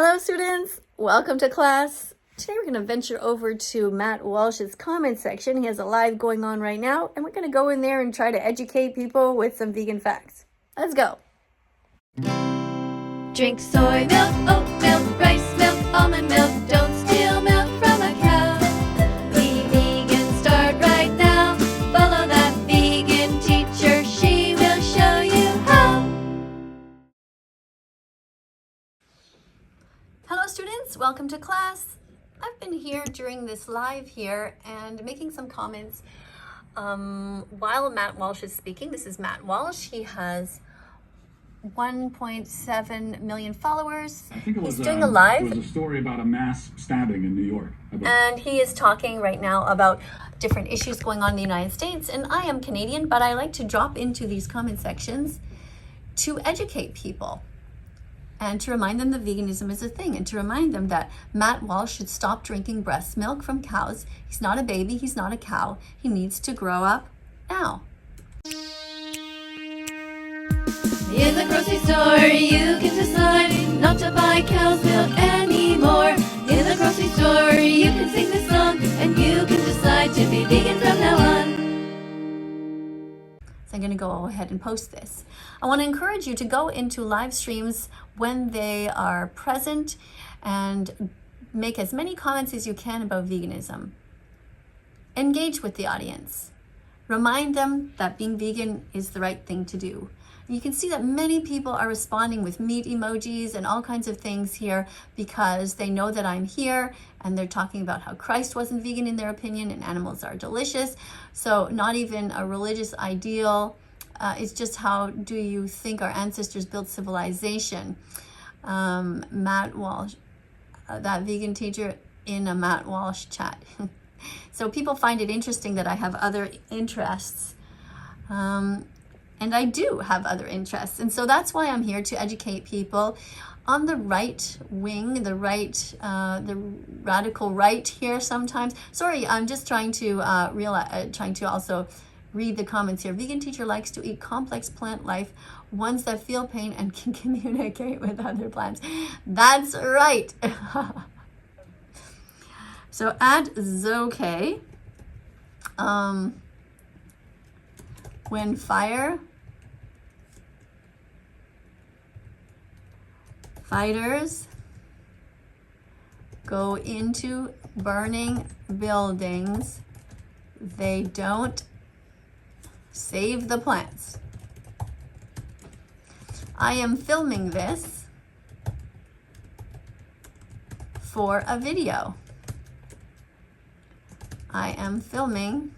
Hello students, welcome to class. Today we're going to venture over to Matt Walsh's comment section. He has a live going on right now, and we're going to go in there and try to educate people with some vegan facts. Let's go. Drink soy milk, oat milk, rice milk, almond milk. Don't steal milk from a cow. Be vegan, start right now. Follow that vegan teacher, she will show you how. Hello students, welcome to class. I've been here during this live here and making some comments while Matt Walsh is speaking. This is Matt Walsh. He has 1.7 million followers. I think He's doing a live. It was a story about a mass stabbing in New York. And he is talking right now about different issues going on in the United States. And I am Canadian, but I like to drop into these comment sections to educate people and to remind them that veganism is a thing, and to remind them that Matt Walsh should stop drinking breast milk from cows. He's not a baby, he's not a cow. He needs to grow up now. In the grocery store, you can decide not to buy cow's milk anymore. In the grocery store, you can sing this song, and you can decide to be vegan from now on. So I'm going to go ahead and post this. I want to encourage you to go into live streams when they are present and make as many comments as you can about veganism. Engage with the audience. Remind them that being vegan is the right thing to do. You can see that many people are responding with meat emojis and all kinds of things here because they know that I'm here, and they're talking about how Christ wasn't vegan in their opinion and animals are delicious. So not even a religious ideal. It's just how do you think our ancestors built civilization. Matt Walsh, that vegan teacher in a Matt Walsh chat. So people find it interesting that I have other interests. And I do have other interests. And so that's why I'm here to educate people on the right wing, the radical right here sometimes. Sorry, I'm just trying to also read the comments here. Vegan teacher likes to eat complex plant life, ones that feel pain and can communicate with other plants. That's right. So at Zoke, when fighters go into burning buildings, they don't save the plants. I am filming this for a video. I am filming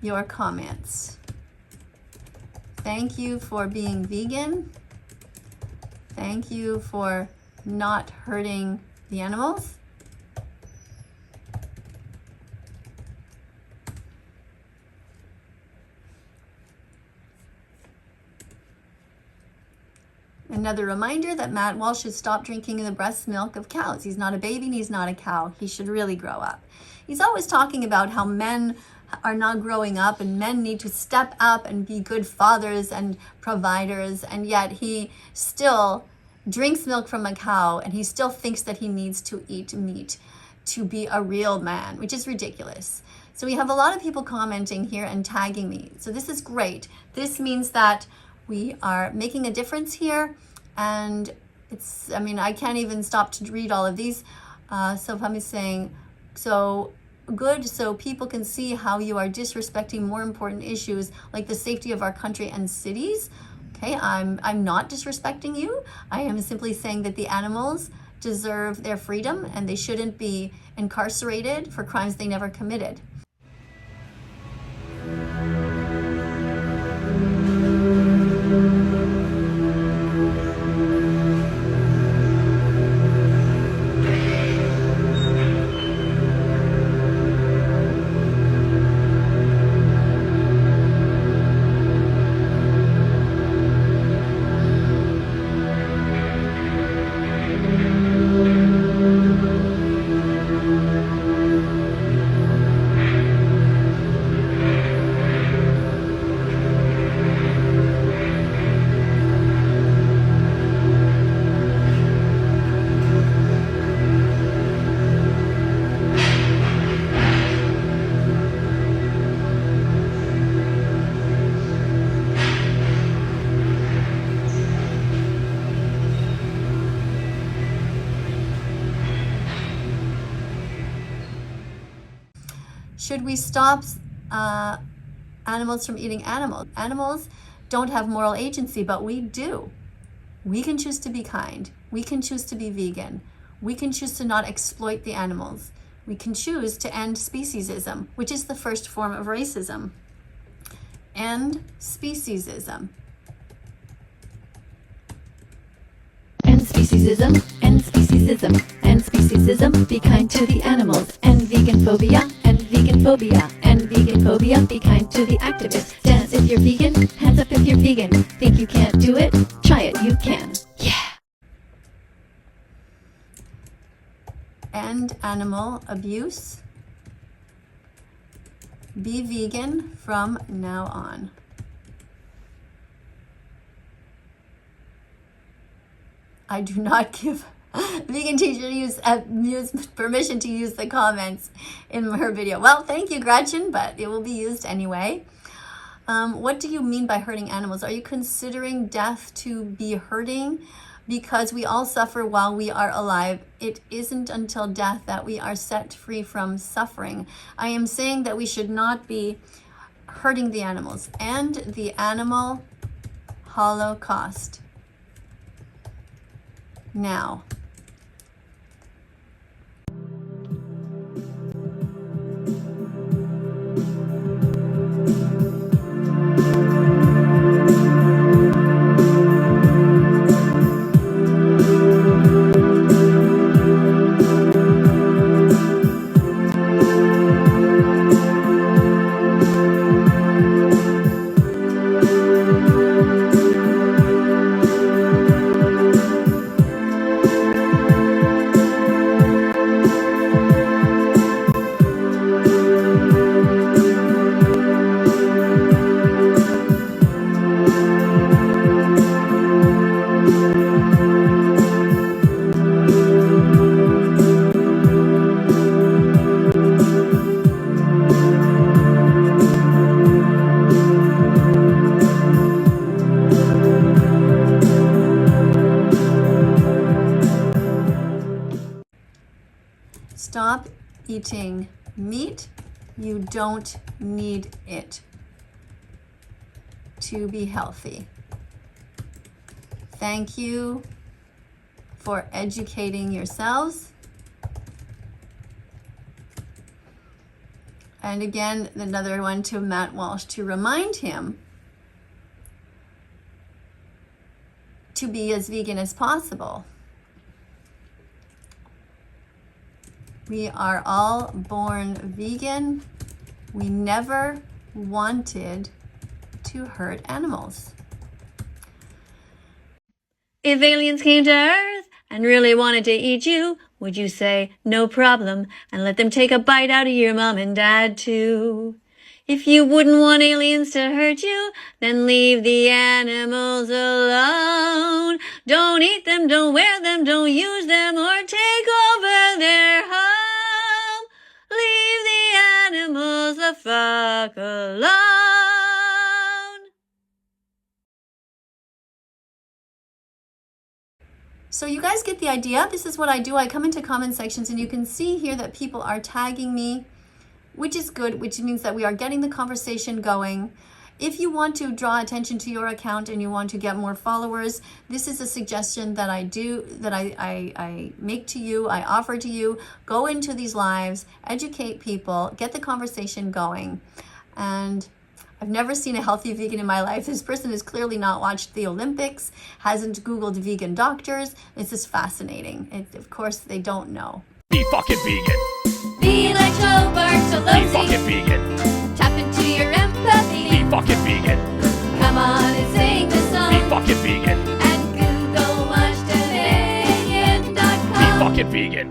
your comments. Thank you for being vegan. Thank you for not hurting the animals. Another reminder that Matt Walsh should stop drinking the breast milk of cows. He's not a baby and he's not a cow. He should really grow up. He's always talking about how men are not growing up and men need to step up and be good fathers and providers, and yet he still drinks milk from a cow and he still thinks that he needs to eat meat to be a real man, which is ridiculous. So we have a lot of people commenting here and tagging me. So this is great. This means that we are making a difference here, and I can't even stop to read all of these. So I'm saying, so good, so people can see how you are disrespecting more important issues like the safety of our country and cities. Okay, I'm not disrespecting you. I am simply saying that the animals deserve their freedom and they shouldn't be incarcerated for crimes they never committed. Should we stop animals from eating animals? Animals don't have moral agency, but we do. We can choose to be kind. We can choose to be vegan. We can choose to not exploit the animals. We can choose to end speciesism, which is the first form of racism. End speciesism. End speciesism, end speciesism, end speciesism, be kind to the animals. End vegan phobia, end vegan phobia, end vegan phobia, be kind to the activists. Dance if you're vegan, hands up if you're vegan. Think you can't do it? Try it, you can. Yeah! End animal abuse. Be vegan from now on. I do not give vegan teacher permission to use the comments in her video. Well, thank you, Gretchen, but it will be used anyway. What do you mean by hurting animals? Are you considering death to be hurting? Because we all suffer while we are alive. It isn't until death that we are set free from suffering. I am saying that we should not be hurting the animals. And the animal holocaust. Now. Stop eating meat. You don't need it to be healthy. Thank you for educating yourselves. And again, another one to Matt Walsh to remind him to be as vegan as possible. We are all born vegan. We never wanted to hurt animals. If aliens came to Earth and really wanted to eat you, would you say, no problem, and let them take a bite out of your mom and dad too? If you wouldn't want aliens to hurt you, then leave the animals alone. Don't eat them, don't wear them, don't use them, or take over their home. Leave the animals the fuck alone. So you guys get the idea. This is what I do. I come into comment sections and you can see here that people are tagging me, which is good, which means that we are getting the conversation going. If you want to draw attention to your account and you want to get more followers, this is a suggestion that I do, that I make to you, I offer to you. Go into these lives, educate people, get the conversation going. And I've never seen a healthy vegan in my life. This person has clearly not watched the Olympics, hasn't Googled vegan doctors. This is fascinating. Of course, they don't know. Be fucking vegan. Be like Joe Be fucking Bartolozzi. vegan. Tap into your empathy. Be fucking vegan. Come on and sing the song. Be fucking vegan. And Google watch Be vegan.com. fucking vegan.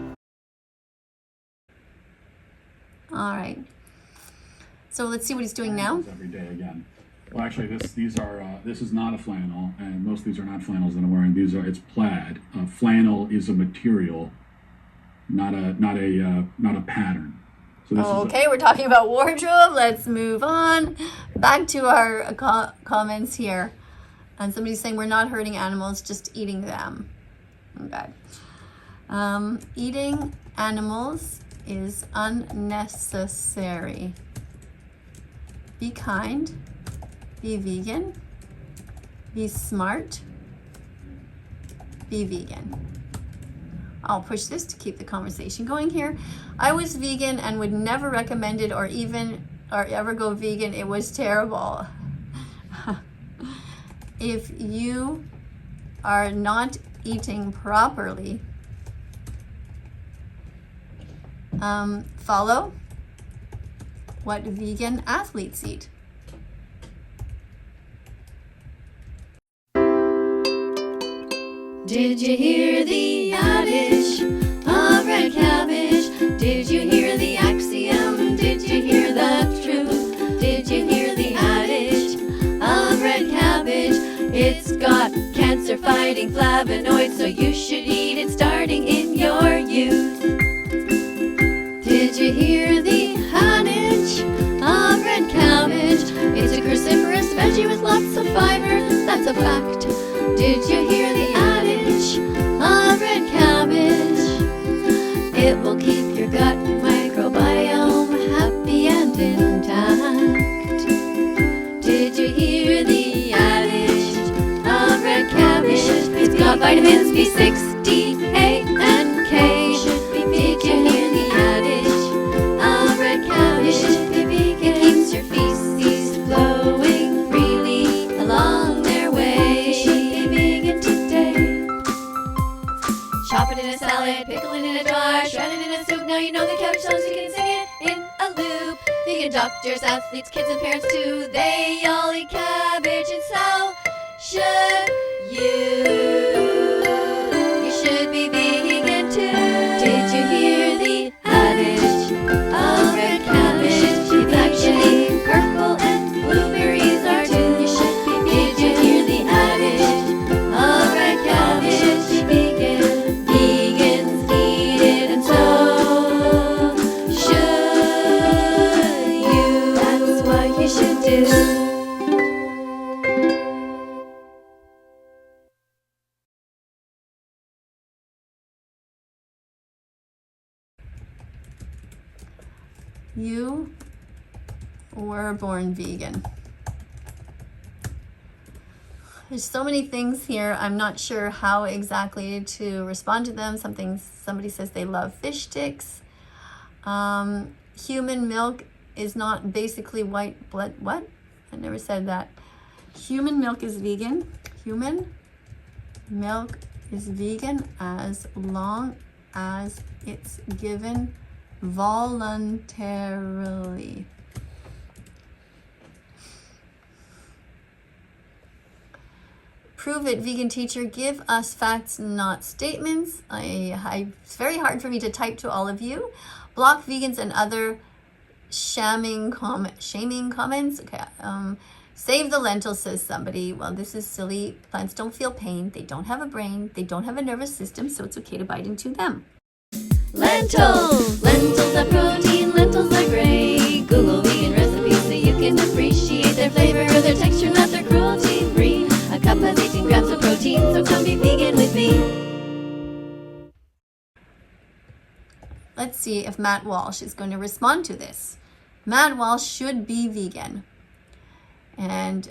All right. So let's see what he's doing now. Every day again. Well, actually, this is not a flannel, and most of these are not flannels that I'm wearing. It's plaid. Flannel is a material, not a pattern. So this Okay, we're talking about wardrobe. Let's move on. Back to our comments here. And somebody's saying we're not hurting animals, just eating them. Okay. Eating animals is unnecessary. Be kind, be vegan, be smart, be vegan. I'll push this to keep the conversation going here. I was vegan and would never recommend it or ever go vegan. It was terrible. If you are not eating properly, follow what vegan athletes eat. Did you hear the adage of red cabbage? Did you hear the axiom? Did you hear the truth? Did you hear the adage of red cabbage? It's got cancer-fighting flavonoids, so you should eat it starting in your youth. Did you hear the adage of red cabbage? It's a cruciferous veggie with lots of fiber, that's a fact. Did you hear the adage of red cabbage? It will keep your gut microbiome happy and intact. Did you hear the adage of red cabbage? It's got vitamins B6, D, A, and K. Did you hear the adage of red cabbage? It keeps your feces flowing freely along their way. Chop it in a salad, pickle it in a jar, shred it in a soup. Now you know the cabbage songs, you can sing it in a loop. Vegan doctors, athletes, kids, and parents too, they all eat cabbage, and so should you. You should be vegan too. Did you hear the adage of red cabbage? It's actually purple and blueberries are too. You should be vegan. Did you hear the adage of red cabbage? Vegans eat it, and so should you. That's what you should do. You were born vegan. There's so many things here. I'm not sure how exactly to respond to them. Somebody says they love fish sticks. Human milk is not basically white blood. What? I never said that. Human milk is vegan. Human milk is vegan as long as it's given voluntarily. Prove it, vegan teacher. Give us facts, not statements. It's very hard for me to type to all of you. Block vegans and other shaming comments. Okay. Save the lentils, says somebody. Well, this is silly. Plants don't feel pain. They don't have a brain. They don't have a nervous system, so it's okay to bite into them. Lentils! Lentils are protein, lentils are great. Google vegan recipes so you can appreciate their flavor, their texture, not their cruelty-free. A cup has 18 grams of protein, so come be vegan with me. Let's see if Matt Walsh is going to respond to this. Matt Walsh should be vegan. And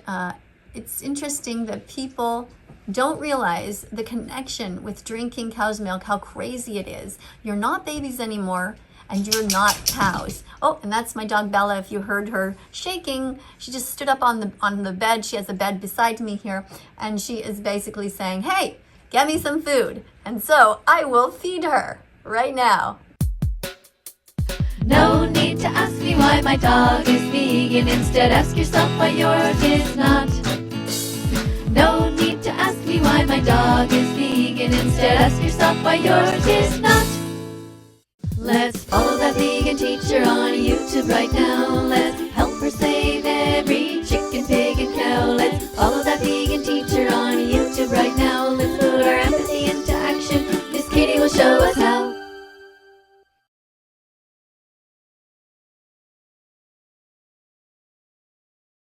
it's interesting that people don't realize the connection with drinking cow's milk, how crazy it is. You're not babies anymore, and you're not cows. Oh, and that's my dog Bella. If you heard her shaking, she just stood up on the bed. She has a bed beside me here, and she is basically saying, hey, get me some food. And so I will feed her right now. No need to ask me why my dog is vegan. Instead, ask yourself why yours is not. No need to ask me why my dog is vegan. Instead, ask yourself why yours is not. Let's follow that vegan teacher on YouTube right now. Let's help her save every chicken, pig, and cow. Let's follow that vegan teacher on YouTube right now. Let's put our empathy into action. Miss Katie will show us